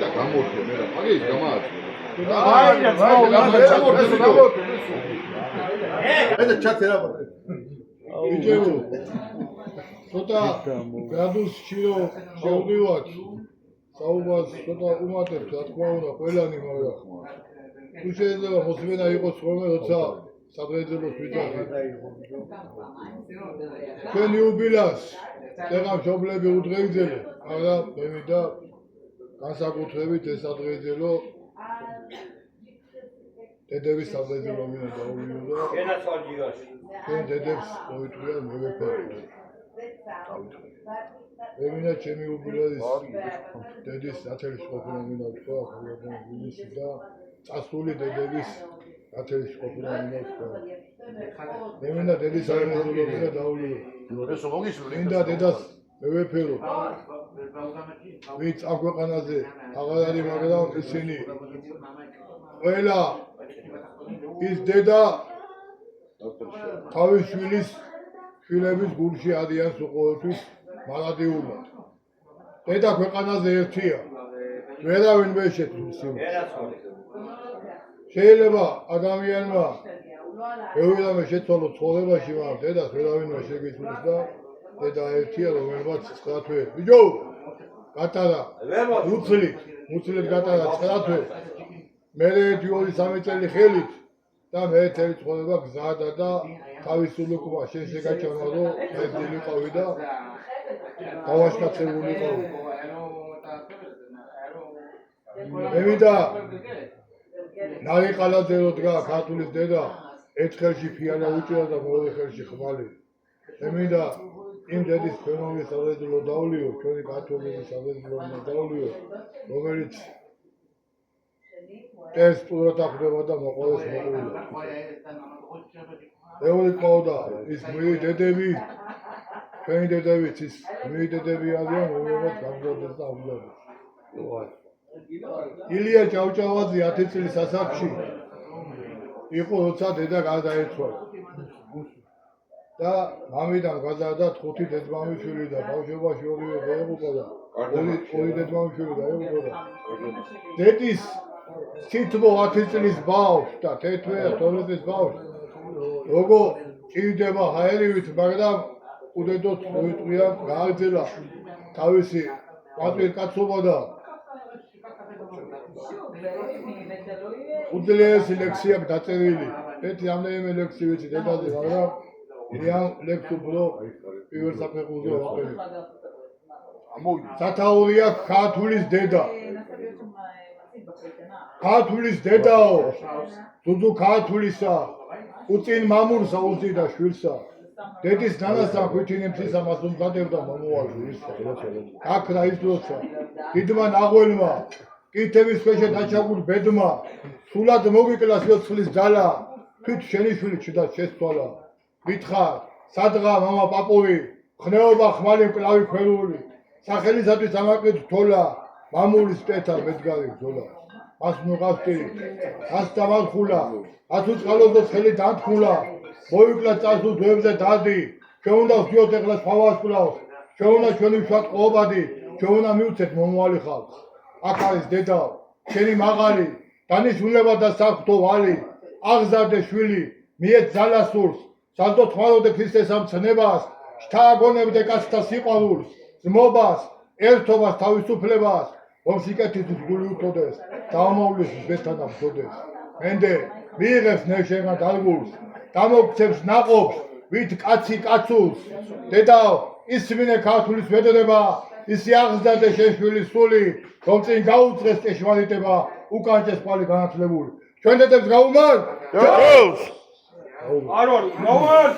და გამორთე მე რა მაგის გამააჩ ედა ჩათე რა ვიჯერო ცოტა გრადუსში რომ შევდივართ საუბარს ცოტა უმატებთ რა თქმა უნდა ყველანი მაგრამ თუ შეიძლება მოსმენა იყოს ხოლმე როცა სადღეძელოს ვიძახით ჩვენ იუბილას ეხლა მშობლები უდღეგძელე მაგრამ მე მინდა განსაკუთრებით ეს ადღეძელო დედების სადღეძელო მინდა დაუვიო და ჩვენ დედებს მოიტყვია მოვეფეროთ მე მინდა ჩემი უბილადის დედის ათელის ყოფილა მინდა თქვა ხოლმე და წასული დედების ათელის ყოფილა მინდა თქვა მე მინდა დედის სადღეძელო მინდა დაუვიო ესო მოგისურვე მინდა დედას მოვეფეროთ ვინც ამ ქვეყანაზე აღარ არის მაგრამ ისინი ყველა ის დედა თავის შვილების გულში ადიანს უყურებთვის მარადიულად. დედა ქვეყანაზე ერთია. ვერავინ ვერ შეცვლის იმას. შეიძლება ადამიანმა ევრიდამე შეცვალოს ცხოვრებაში, მაგრამ დედას ვერავინ ვერ შეგიცვლის და დედა ერთია, რომელმაც 9 თვე. ბიჭო, გატარა. მუცლით გატარა 9 თვე. მე 2-3 წელი ხელით და მე თელი ცხოვრება გზადა და თავისული ყვა შენ შეგაჩვენა რომ მე დილიყავი და დავაშკაცებულიყავი მე მინდა ნარიყალაძე რო დგა ქართულის დედა ერთ ხელში ფიანა უჭერა და მეორე ხელში ხმალი მე მინდა იმ დედის ფენომენის სადღეძელო დავლიო ჩვენი ქართულის სადღეძელო დავლიო რომელიც ეს პურათა ხდება და მოყოლეს მოყოლება. მეორე ყავდა ის გვირი დედები, ჩვენი დედებიც ის გვირი დედები არიან, რომელსაც გამგროვდეს და ამბობს. ილია ჭავჭავაძე 10 წლის ასაკში იყო როცა დედა გარდაეცვალა. და მამიდან გაზარდა 5 დედმამიშვილი და ბავშვობაში ორივე დაეღუპა და ორი დედმამიშვილი დაეღუპა და დედის თითბო 10 წლის ბავშვს და 11-12 წლის ბავშვს როგორ ჭირდება ჰაერივით მაგრამ უდედოთ მოიტყვია გააგზელა თავისი პატრიოტიკობა და უძლიერესი ლექსია დაწერილი ერთი ამდენიმე ლექსი ვიცი დედაზე მაგრამ იან ლექსი უფრო პირველ საფეხურზე ვაყენებ სათაურია ქართულის დედა ქართულის დედაო დუდუ ქართულისა უწინ მამურსა უზიდა შვილსა დედის ნანასთან ქვითინი მთისა მას უმზადებდა მომავალს აქ რა ის დროცა დიდმა ნაღველმა კითების ქვეშე დაჩაგულ ბედმა სულად მოგიკლა სიოცხლის ძალა თვით შენი შვილი ჩდად შეცვალა მითხარ სადღა მამა პაპური ხნეობა ხმალი მკლავი ქვერული სახელისათვის ამაყრით თოლა მამულის პეთა მედგარი ბრძოლა მას მოგავტი ას დამახულა ას უწყალოს ხელი დათქულა მოიკლა წასულ ძვებზე დადი ჩვენ უნდა ვდიოთ ეხლა სხვავასკვლავს ჩვენ უნდა ჩვენი ვშოთ ყობადი ჩვენ უნდა მივცეთ მომავალი ხალხს აქ არის დედა შენი მაღალი დანიშნულება და საფრთხო ვალი აღზარდე შვილი მიეც ძალასურს სანდო თმაროდე ქრისტეს ამ ცნებას შთააგონებდე კაცთა სიყვარულს ძმობას ერთობას თავისუფლებას რომ სიკეთით გული უთოდეს დამოვლის ბეთანა ხოდეს მენდე მიიღებს ნეშენა დალგულს დამოგცემს ნაყოფს ვით კაცი კაცულს დედა ისმინე ქართულის ვედოდება ისი აღზრდე შეშვილის სული რომ წინ გაუწეს ჭეშმარიტება უკანჭეს პალი განათლებული ჩვენ დედებს გაუმართ არ ვარ